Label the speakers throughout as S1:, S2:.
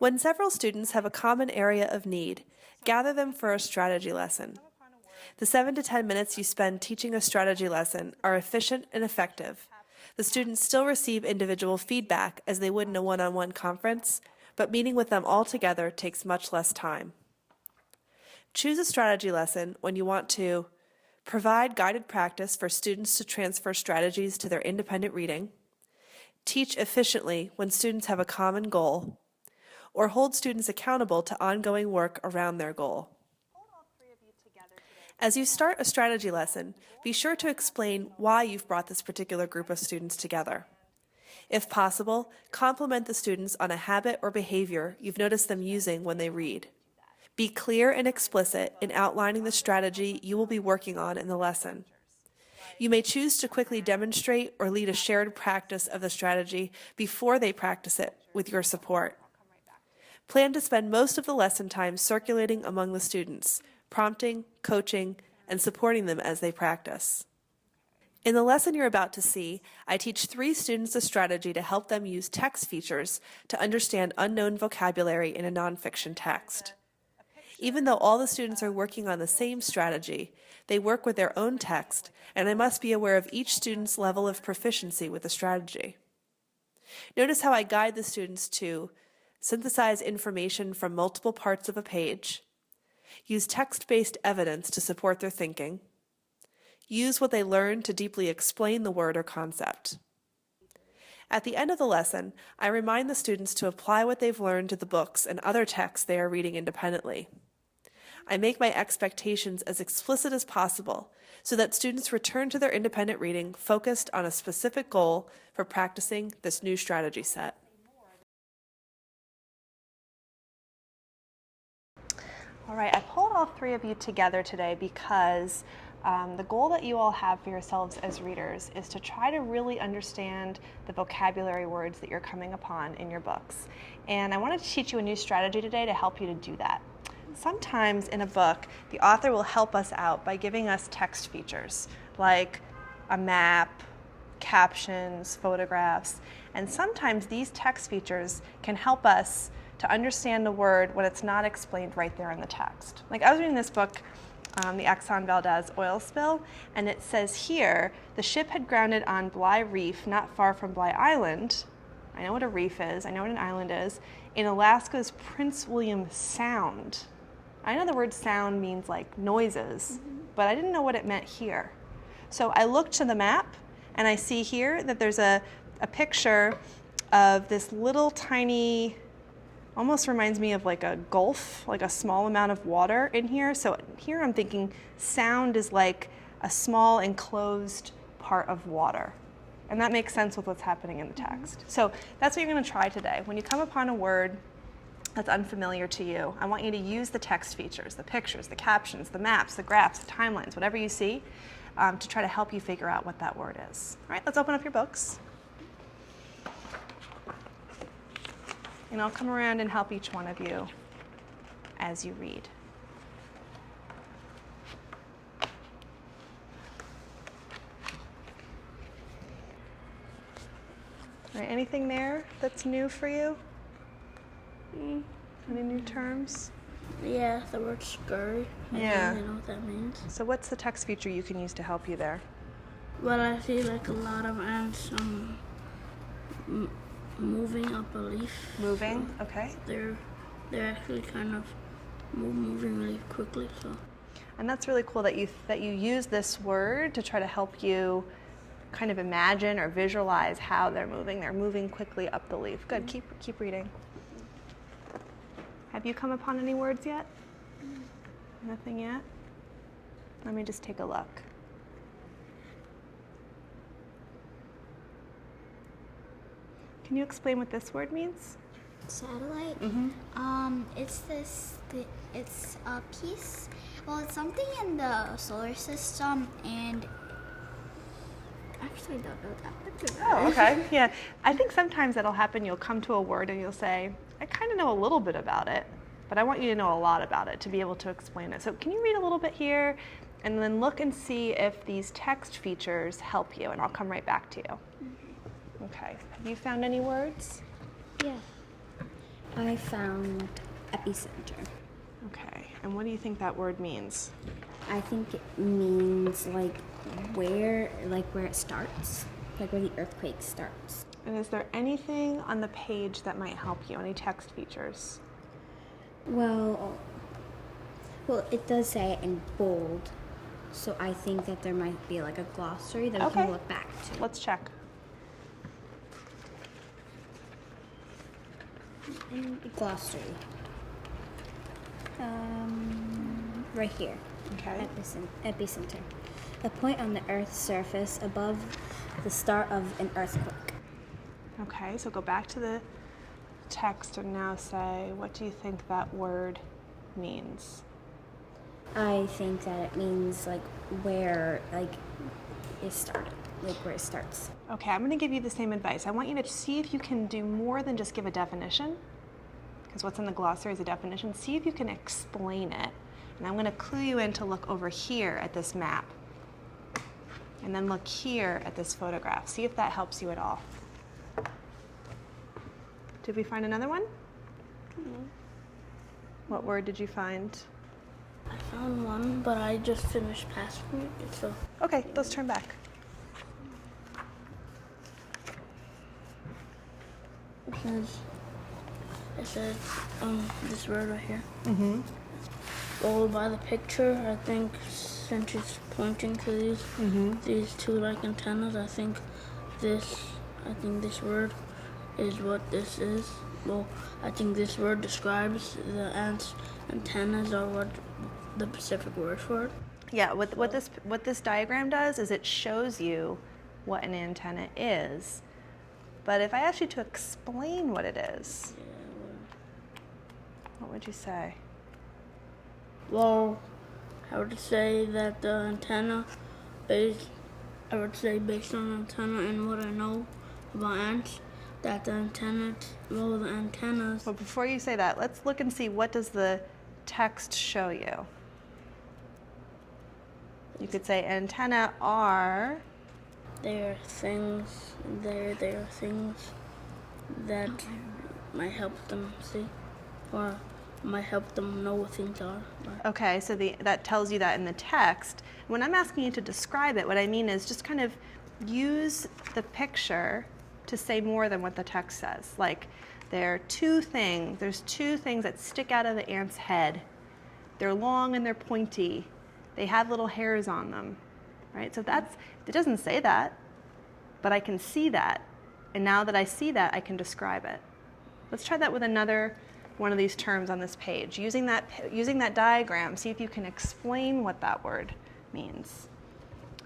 S1: When several students have a common area of need, gather them for a strategy lesson. The 7 to 10 minutes you spend teaching a strategy lesson are efficient and effective. The students still receive individual feedback as they would in a one-on-one conference, but meeting with them all together takes much less time. Choose a strategy lesson when you want to provide guided practice for students to transfer strategies to their independent reading, teach efficiently when students have a common goal, or hold students accountable to ongoing work around their goal. As you start a strategy lesson, be sure to explain why you've brought this particular group of students together. If possible, compliment the students on a habit or behavior you've noticed them using when they read. Be clear and explicit in outlining the strategy you will be working on in the lesson. You may choose to quickly demonstrate or lead a shared practice of the strategy before they practice it with your support. Plan to spend most of the lesson time circulating among the students, prompting, coaching, and supporting them as they practice. In the lesson you're about to see, I teach 3 students a strategy to help them use text features to understand unknown vocabulary in a nonfiction text. Even though all the students are working on the same strategy, they work with their own text, and I must be aware of each student's level of proficiency with the strategy. Notice how I guide the students to synthesize information from multiple parts of a page, use text-based evidence to support their thinking, use what they learned to deeply explain the word or concept. At the end of the lesson, I remind the students to apply what they've learned to the books and other texts they are reading independently. I make my expectations as explicit as possible so that students return to their independent reading focused on a specific goal for practicing this new strategy set. All right, I pulled all 3 of you together today because the goal that you all have for yourselves as readers is to try to really understand the vocabulary words that you're coming upon in your books. And I wanted to teach you a new strategy today to help you to do that. Sometimes in a book, the author will help us out by giving us text features like a map, captions, photographs, and sometimes these text features can help us to understand the word when it's not explained right there in the text. Like I was reading this book, the Exxon Valdez oil spill, and it says here, the ship had grounded on Bligh Reef, not far from Bligh Island. I know what a reef is, I know what an island is, in Alaska's Prince William Sound. I know the word sound means like noises, but I didn't know what it meant here. So I looked to the map, and I see here that there's a picture of this little tiny, almost reminds me of like a gulf, like a small amount of water in here. So here I'm thinking sound is like a small enclosed part of water. And that makes sense with what's happening in the text. So that's what you're going to try today. When you come upon a word that's unfamiliar to you, I want you to use the text features, the pictures, the captions, the maps, the graphs, the timelines, whatever you see, to try to help you figure out what that word is. All right, let's open up your books. And I'll come around and help each one of you as you read. All right, anything there that's new for you? Any new terms?
S2: Yeah, the word scurry.
S1: Yeah.
S2: I don't know what that means.
S1: So what's the text feature you can use to help you there?
S2: Well, I see like a lot of ants moving up a leaf.
S1: Moving,
S2: So
S1: okay.
S2: They're actually kind of moving really quickly. So.
S1: And that's really cool that you use this word to try to help you kind of imagine or visualize how they're moving. They're moving quickly up the leaf. Good, keep reading. Have you come upon any words yet? Nothing yet? Let me just take a look. Can you explain what this word means?
S3: Satellite. It's a piece. Well, it's something in the solar system, and actually, I don't know that.
S1: Oh, okay. Yeah. I think sometimes that'll happen. You'll come to a word and you'll say, I kind of know a little bit about it, but I want you to know a lot about it to be able to explain it. So can you read a little bit here and then look and see if these text features help you, and I'll come right back to you. Okay. Have you found any words?
S3: Yeah.
S4: I found epicenter.
S1: Okay, and what do you think that word means?
S4: I think it means like where it starts, like where the earthquake starts.
S1: And is there anything on the page that might help you? Any text features?
S4: Well, it does say it in bold, so I think that there might be like a glossary that we
S1: Okay.
S4: can look back to.
S1: Let's check.
S4: Glossary. Right here.
S1: Okay.
S4: Epicenter. A point on the Earth's surface above the start of an earthquake.
S1: Okay, so go back to the text and now say, what do you think that word means?
S4: I think that it means like where it started, like where it starts.
S1: Okay, I'm going to give you the same advice. I want you to see if you can do more than just give a definition, because what's in the glossary is a definition. See if you can explain it. And I'm going to clue you in to look over here at this map. And then look here at this photograph. See if that helps you at all. Did we find another one?
S2: Mm-hmm.
S1: What word did you find?
S2: I found one, but I just finished passing it, so.
S1: Okay, let's turn back.
S2: It says this word right here.
S1: Mm-hmm.
S2: Go by the picture, I think since it's pointing to these two like antennas, I think this word is what this is. Well, I think this word describes the ants' antennas or what the specific word for it.
S1: Yeah, what this diagram does is it shows you what an antenna is. But if I asked you to explain what it is, what would you say?
S2: Well, I would say that the antenna based on antenna and what I know about ants, that the antennas.
S1: Well, before you say that, let's look and see what does the text show you. You could say antenna are.
S2: There are things that might help them see, or might help them know what things are.
S1: Okay, so that tells you that in the text. When I'm asking you to describe it, what I mean is just kind of use the picture to say more than what the text says. Like, there's two things that stick out of the ant's head. They're long and they're pointy. They have little hairs on them, right? So it doesn't say that, but I can see that. And now that I see that, I can describe it. Let's try that with another one of these terms on this page. Using that diagram, see if you can explain what that word means.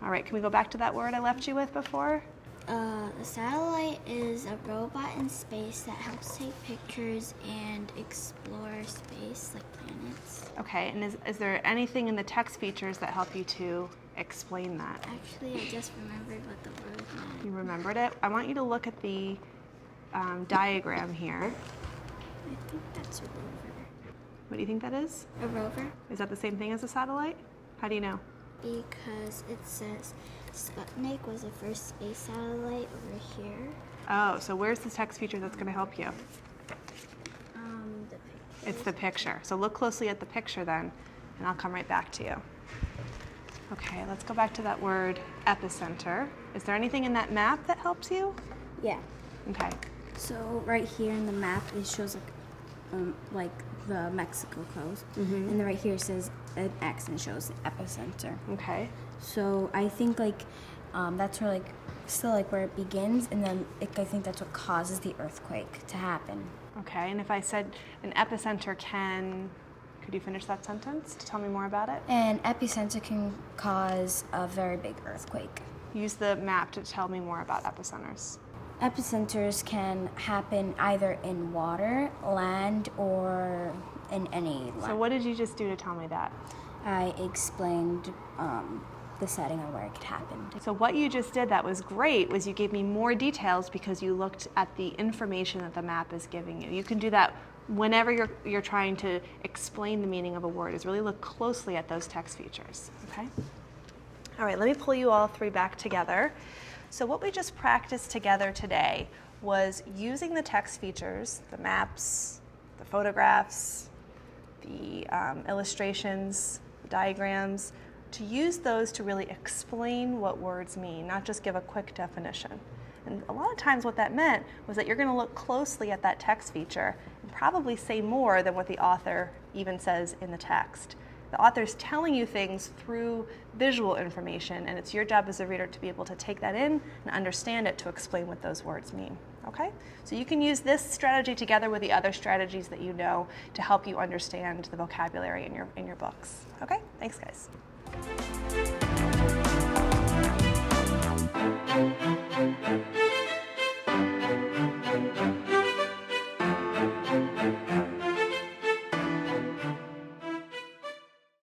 S1: All right, can we go back to that word I left you with before?
S3: A satellite is a robot in space that helps take pictures and explore space, like planets.
S1: Okay, and is there anything in the text features that help you to explain that?
S3: Actually, I just remembered what the word meant.
S1: You remembered it? I want you to look at the diagram here.
S3: I think that's a rover.
S1: What do you think that is?
S3: A rover?
S1: Is that the same thing as a satellite? How do you know?
S3: Because it says Sputnik was the first space satellite over here.
S1: Oh, so where's the text feature that's going to help you?
S3: The picture.
S1: It's the picture. So look closely at the picture then, and I'll come right back to you. Okay, let's go back to that word epicenter. Is there anything in that map that helps you?
S4: Yeah.
S1: Okay.
S4: So right here in the map, it shows like the Mexico coast, and then right here it says an X and it shows the epicenter.
S1: Okay.
S4: So I think that's where still where it begins, and then I think that's what causes the earthquake to happen.
S1: Okay, and if I said an epicenter could you finish that sentence to tell me more about it?
S4: An epicenter can cause a very big earthquake.
S1: Use the map to tell me more about epicenters.
S4: Epicenters can happen either in water, land, or in any land.
S1: So what did you just do to tell me that?
S4: I explained the setting on where it could happen.
S1: So what you just did that was great was you gave me more details because you looked at the information that the map is giving you. You can do that whenever you're trying to explain the meaning of a word, is really look closely at those text features, okay? All right, let me pull you all three back together. So what we just practiced together today was using the text features, the maps, the photographs, the illustrations, the diagrams, to use those to really explain what words mean, not just give a quick definition. And a lot of times what that meant was that you're going to look closely at that text feature and probably say more than what the author even says in the text. The author's telling you things through visual information, and it's your job as a reader to be able to take that in and understand it to explain what those words mean. Okay? So you can use this strategy together with the other strategies that you know to help you understand the vocabulary in your books. Okay? Thanks, guys.